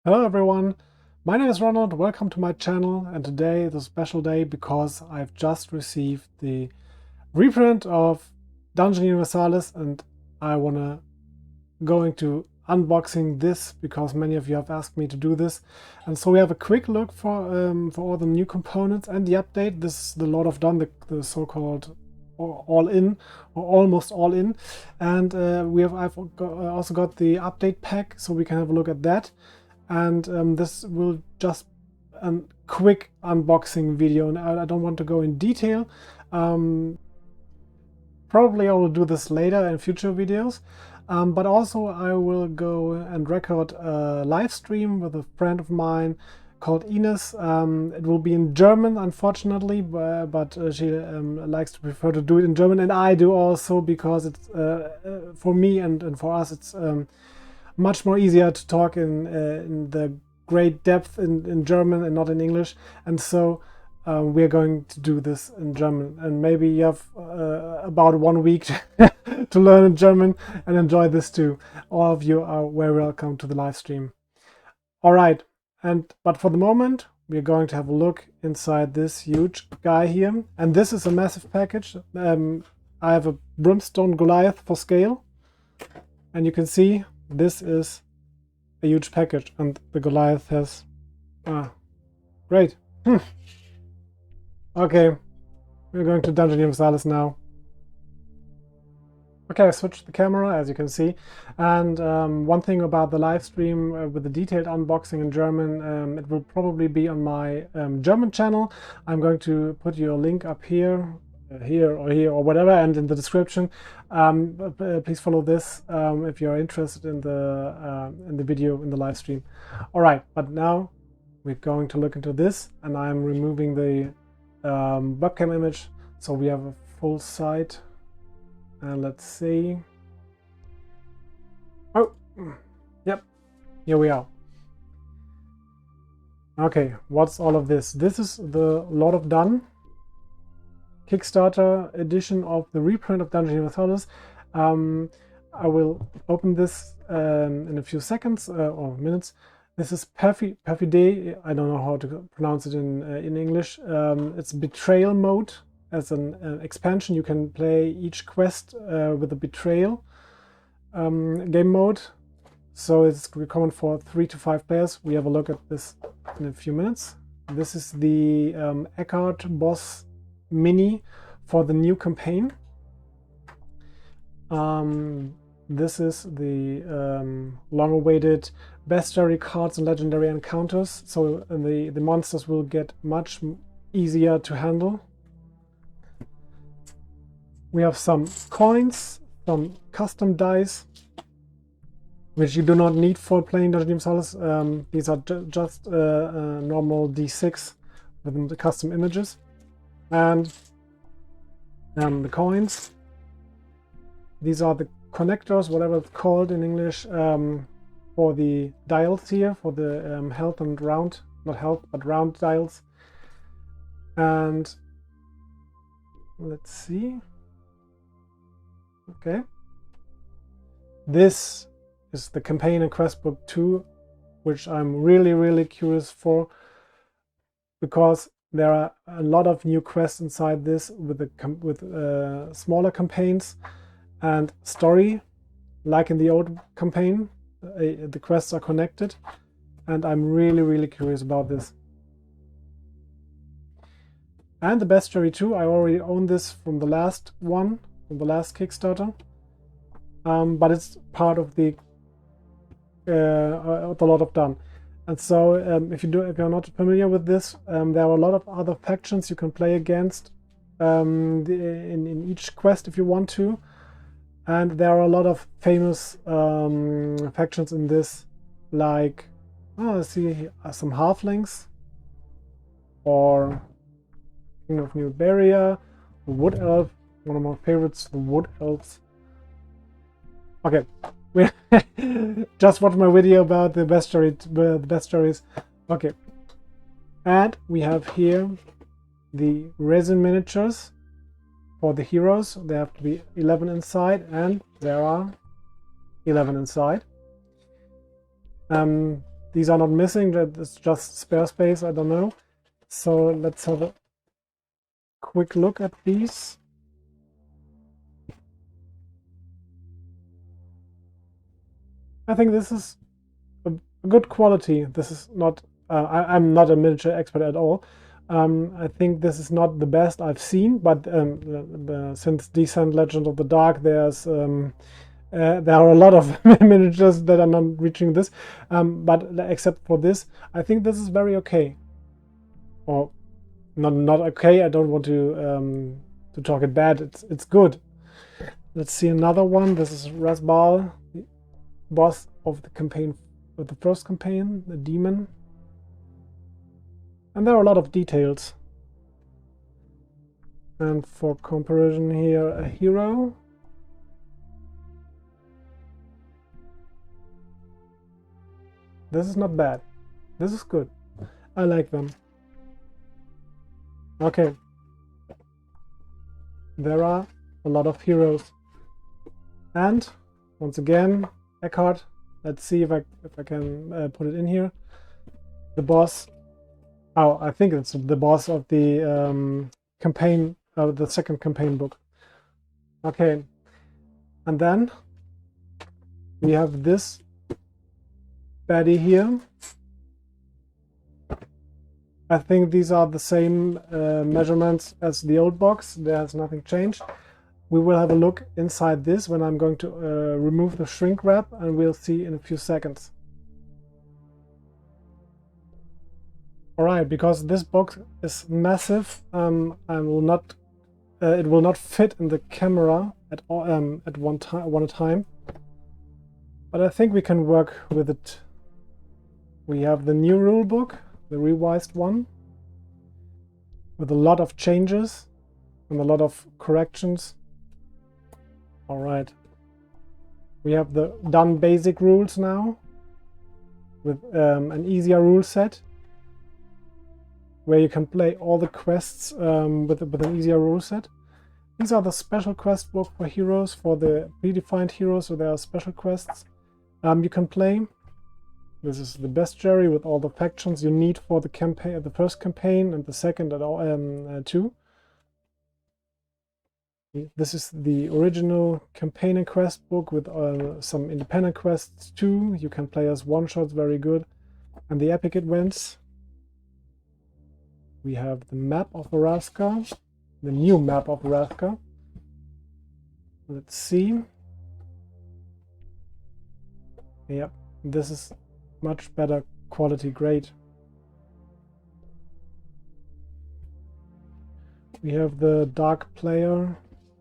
Hello everyone, my name is Ronald, welcome to my channel, and today is a special day because I've just received the reprint of Dungeon Universalis and I wanna go into unboxing this because many of you have asked me to do this. And so we have a quick look for all the new components and the update. This is the Lord of Dun, the so-called all-in or almost all-in, and I've also got the update pack, so we can have a look at that. And this will just a quick unboxing video, and I don't want to go in detail. Probably I will do this later in future videos, but also I will go and record a live stream with a friend of mine called Ines. It will be in German, unfortunately, but she likes to prefer to do it in German, and I do also, because it's for me and for us it's much more easier to talk in the great depth in German and not in English. And so we're going to do this in German, and maybe you have about 1 week to learn in German and enjoy this too. All of you are very welcome to the live stream. All right, but for the moment we're going to have a look inside this huge guy here, and this is a massive package. I have a Brimstone Goliath for scale, and you can see this is a huge package, and the Goliath has great. Okay, we're going to Dungeon Universalis now. Okay, I switched the camera, as you can see, and one thing about the live stream with the detailed unboxing in German, it will probably be on my German channel. I'm going to put you a link up here or whatever, and in the description. Please follow this if you're interested in the video, in the live stream. All right, but now we're going to look into this, and I'm removing the webcam image so we have a full sight. And let's see. Oh, yep, here we are. Okay, what's all of this? This is the Lord of Dun Kickstarter edition of the reprint of Dungeon Universalis. I will open this in a few seconds or minutes. This is Perfide. I don't know how to pronounce it in English. It's Betrayal mode. As an expansion, you can play each quest with a Betrayal game mode. So it's common for 3 to 5 players. We have a look at this in a few minutes. This is the Eckhart boss mini for the new campaign. This is the long-awaited Bestiary cards and legendary encounters. So the monsters will get much easier to handle. We have some coins, some custom dice, which you do not need for playing Dungeon Universalis. These are just normal D6 with the custom images. And the coins. These are the connectors, whatever it's called in English, for the dials here, for the health and round, not health, but round dials. And let's see. Okay. This is the campaign and quest book 2, which I'm really curious for, because there are a lot of new quests inside this with smaller campaigns and story, like in the old campaign. The quests are connected, and I'm really curious about this. And the Bestiary 2, I already own this from the last one, from the last Kickstarter, but it's part of the Lord of Dun. And so if you're not familiar with this, there are a lot of other factions you can play against in each quest if you want to. And there are a lot of famous factions in this, like, let's see here, some halflings, or King of New Barrier, the Wood Elf, one of my favorites, the Wood Elves. Okay, we just watched my video about the bestiaries. Okay, and we have here the resin miniatures for the heroes. There have to be 11 inside, and there are 11 inside. these are not missing, it's just spare space, I don't know. So let's have a quick look at these. I think this is a good quality. This is not, I'm not a miniature expert at all. I think this is not the best I've seen, but since Descent Legend of the Dark, there are a lot of miniatures that are not reaching this, but except for this, I think this is very okay. Or not okay, I don't want to talk it bad, it's good. Let's see another one. This is Rasbal, the boss of the campaign, of the first campaign, the demon. And there are a lot of details. And for comparison here, a hero. This is not bad. This is good. I like them. Okay. There are a lot of heroes. And once again, Eckhart. Let's see if I can put it in here. The boss. Oh, I think it's the boss of the campaign, the second campaign book. Okay, and then we have this baddie here. I think these are the same measurements as the old box. There's nothing changed. We will have a look inside this when I'm going to remove the shrink wrap, and we'll see in a few seconds. Alright, because this box is massive, and will not, it will not fit in the camera at all, at one time. But I think we can work with it. We have the new rule book, the revised one, with a lot of changes and a lot of corrections. Alright, we have the done basic rules now, with an easier rule set, where you can play all the quests with an easier rule set. These are the special quest book for heroes, for the predefined heroes, so there are special quests you can play. This is the Bestiary with all the factions you need for the campaign, the first campaign and the second too. This is the original campaign and quest book with some independent quests too. You can play as one-shots, very good. And the epic events. We have the map of Araska, the new map of Araska. Let's see. Yep, this is much better quality, great. We have the Dark Player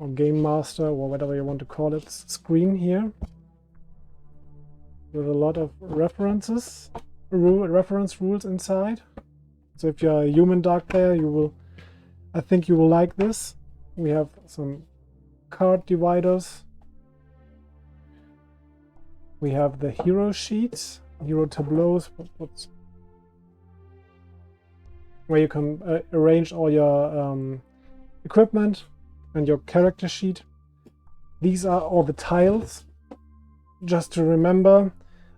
or Game Master or whatever you want to call it screen here, with a lot of reference rules inside. So if you're a human Dark Player, I think you will like this. We have some card dividers. We have the hero sheets, hero tableaus, where you can arrange all your equipment and your character sheet. These are all the tiles. Just to remember,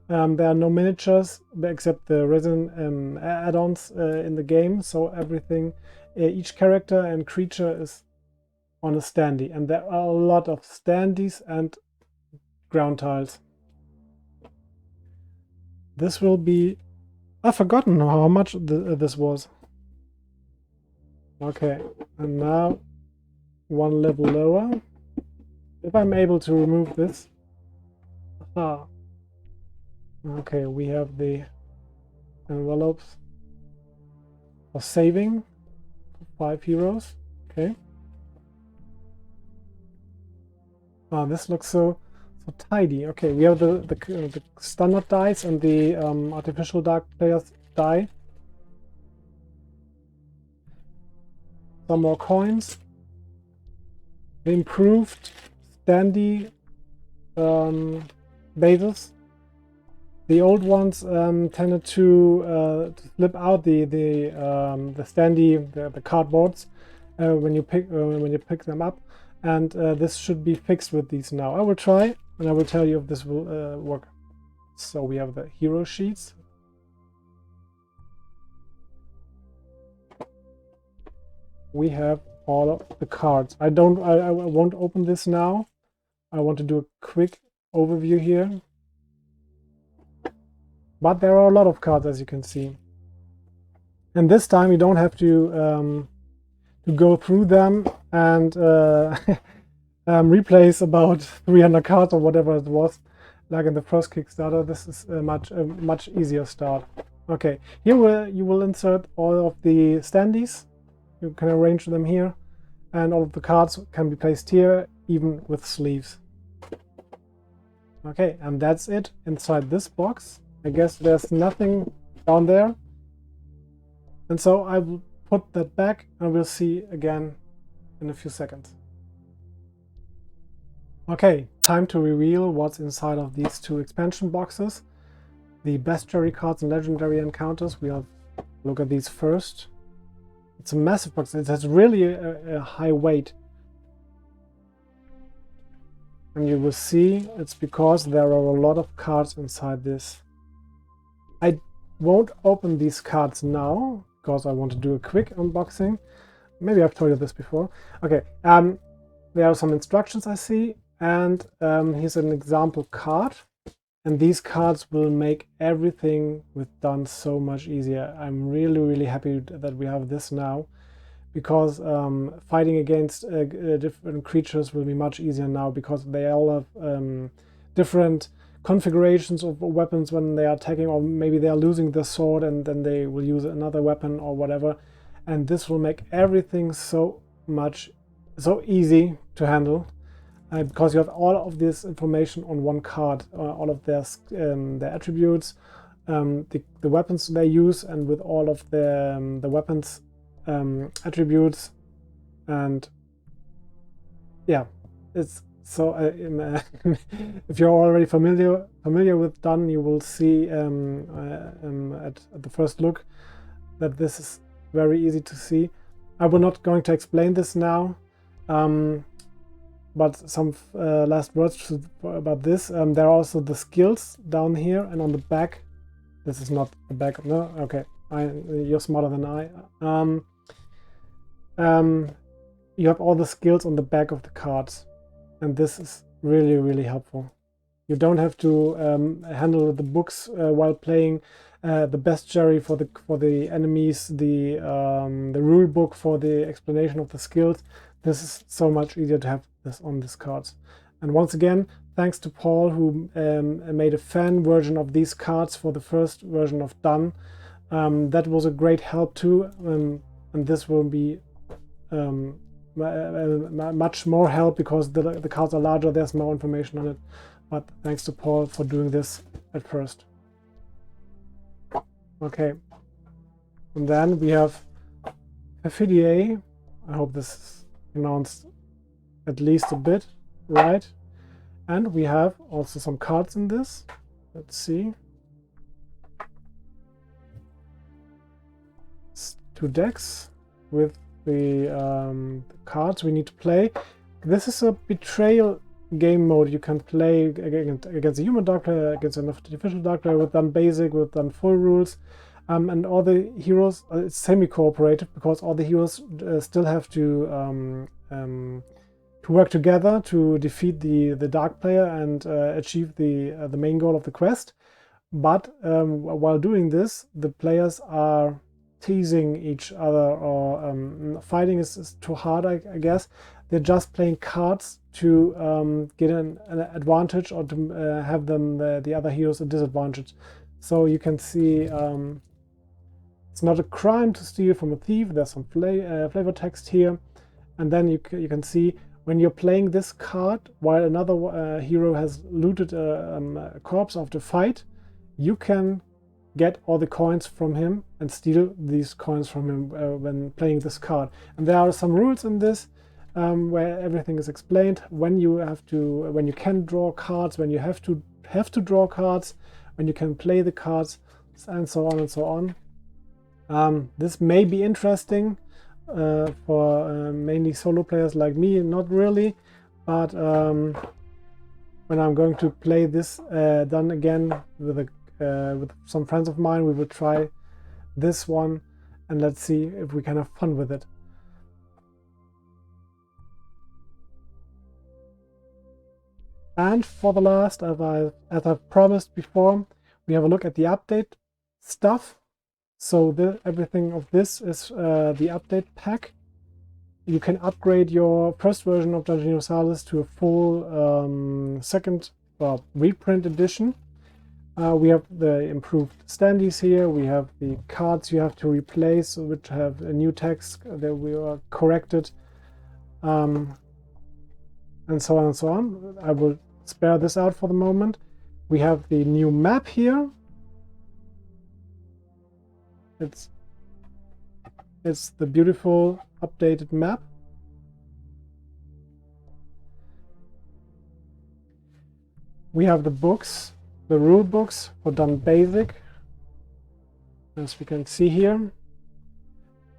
there are no miniatures except the resin add-ons in the game, so everything, each character and creature is on a standee, and there are a lot of standees and ground tiles. This will be... I've forgotten how much this was. Okay, and now one level lower. If I'm able to remove this. Ah. Okay, we have the envelopes for saving 5 heroes. Okay. Ah, this looks so tidy. Okay, we have the standard dice and the artificial Dark Players die. Some more coins. The improved standee bases. The old ones tended to slip out the standee, the cardboards when you pick them up, and this should be fixed with these now. I will try, and I will tell you if this will work. So we have the hero sheets, we have all of the cards. I won't open this now. I want to do a quick overview here. But there are a lot of cards, as you can see. And this time you don't have to go through them and replace about 300 cards or whatever it was, like in the first Kickstarter. This is a much easier start. Okay, here you will insert all of the standees. You can arrange them here, and all of the cards can be placed here, even with sleeves. Okay, and that's it inside this box. I guess there's nothing down there. And so I will put that back and we'll see again in a few seconds. Okay, time to reveal what's inside of these two expansion boxes. The Bestiary cards and Legendary Encounters. We'll look at these first. It's a massive box. It has really a high weight. And you will see it's because there are a lot of cards inside this. I won't open these cards now because I want to do a quick unboxing. Maybe I've told you this before. Okay, there are some instructions I see, and here's an example card. And these cards will make everything with done so much easier. I'm really happy that we have this now, because fighting against different creatures will be much easier now, because they all have different configurations of weapons when they are attacking, or maybe they are losing their sword and then they will use another weapon or whatever. And this will make everything so easy to handle. Because you have all of this information on one card, all of their attributes, the weapons they use, and with all of the weapons attributes, and yeah, it's so. If you're already familiar with Done, you will see at the first look that this is very easy to see. I will not going to explain this now. But some last words about this. There are also the skills down here, and on the back. This is not the back. No, okay. You're smarter than I. You have all the skills on the back of the cards, and this is really helpful. You don't have to handle the books while playing. The Bestiary for the enemies, the rule book for the explanation of the skills. This is so much easier to have this on these cards. And once again, thanks to Paul, who made a fan version of these cards for the first version of Done. That was a great help too, and this will be much more help, because the cards are larger, there's more information on it. But thanks to Paul for doing this at first. Okay, and then we have Perfidiae. I hope this is pronounced at least a bit right. And we have also some cards in this. Let's see. It's 2 decks with the cards we need to play. This is a Betrayal game mode. You can play against a human dark player, against an artificial dark player, with done basic, with done full rules. And all the heroes, it's semi-cooperative, because all the heroes still have to work together to defeat the dark player and achieve the main goal of the quest. But while doing this, the players are teasing each other, or fighting is too hard, I guess. They're just playing cards to get an advantage, or to have them the other heroes a disadvantage. So you can see it's not a crime to steal from a thief. There's some flavor text here, and then you can see when you're playing this card while another hero has looted a corpse after fight, you can get all the coins from him and steal these coins from him when playing this card. And there are some rules in this where everything is explained: when you can draw cards, when you have to draw cards, when you can play the cards, and so on and so on. This may be interesting for mainly solo players like me. Not really, but when I'm going to play this Done again with some friends of mine, we will try this one, and let's see if we can have fun with it. And for the last, as I've promised before, we have a look at the update stuff. So everything of this is the update pack. You can upgrade your first version of Dungeon Universalis to a full second reprint edition. We have the improved standees here. We have the cards you have to replace, which have a new text that we are corrected, and so on and so on. I will spare this out for the moment. We have the new map here. It's the beautiful updated map. We have the books, the rule books for Done Basic. As we can see here,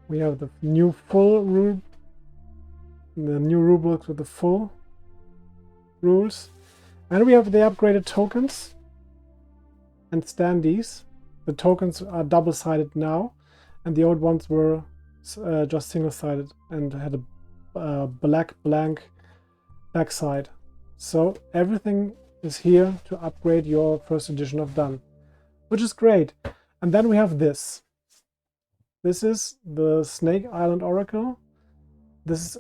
we have the new rule books with the full rules, and we have the upgraded tokens and standees. The tokens are double-sided now, and the old ones were just single-sided and had a blank backside. So everything is here to upgrade your first edition of Done, which is great. And then we have this. This is the Snake Island Oracle. This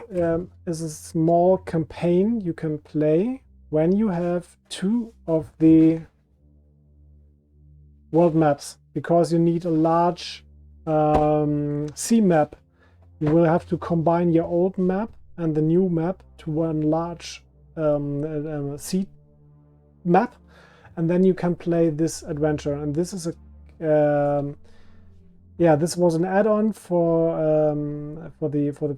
is a small campaign you can play when you have 2 of the world maps, because you need a large sea map. You will have to combine your old map and the new map to one large sea map, and then you can play this adventure. And this is a this was an add-on for the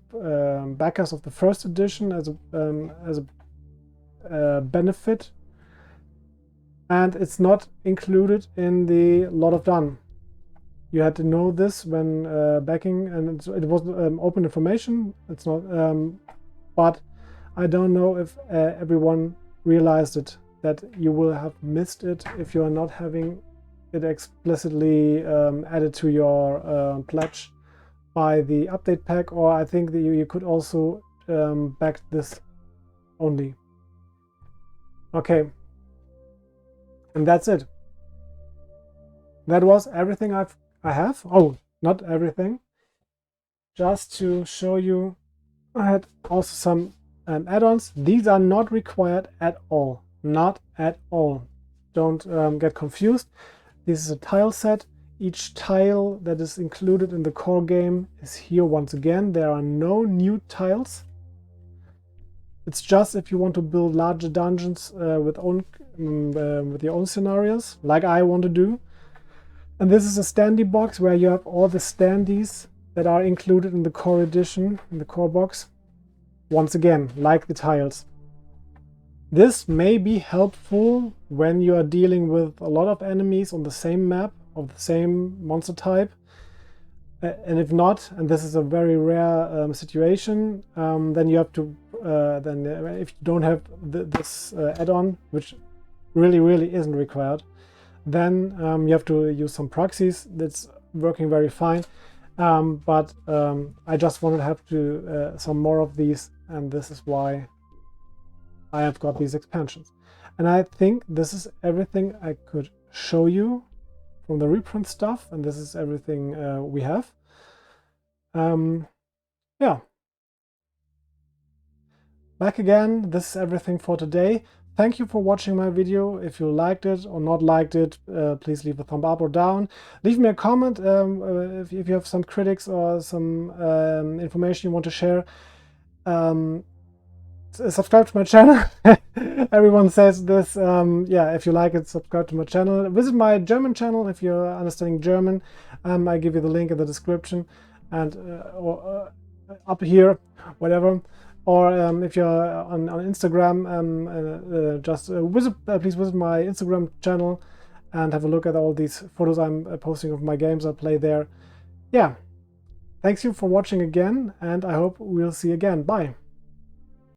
backers of the first edition as a benefit, and it's not included in the Lot of Done. You had to know this when backing, and it was open information. It's not, but I don't know if everyone realized it, that you will have missed it if you are not having it explicitly added to your pledge by the update pack, or I think that you could also back this only. Okay, and that's it. That was everything I have. Oh, not everything. Just to show you, I had also some add-ons. These are not required at all. Not at all. Don't get confused. This is a tile set. Each tile that is included in the core game is here once again. There are no new tiles. It's just if you want to build larger dungeons with your own scenarios, like I want to do. And this is a standee box where you have all the standees that are included in the core edition, in the core box. Once again, like the tiles. This may be helpful when you are dealing with a lot of enemies on the same map of the same monster type. And if not, and this is a very rare situation, then you have to, if you don't have this add-on, which really isn't required, then you have to use some proxies. That's working very fine. But I just wanted to have some more of these, and this is why I have got these expansions. And I think this is everything I could show you from the reprint stuff, and this is everything we have. Yeah. Back again, this is everything for today. Thank you for watching my video. If you liked it or not liked it, please leave a thumb up or down. Leave me a comment if you have some critics or some information you want to share. Subscribe to my channel. Everyone says this. Yeah, if you like it, subscribe to my channel. Visit my German channel if you're understanding German. I give you the link in the description and or up here, whatever. Or if you're on Instagram, please visit my Instagram channel and have a look at all these photos I'm posting of my games I play there. Yeah, thanks you for watching again, and I hope we'll see you again. Bye.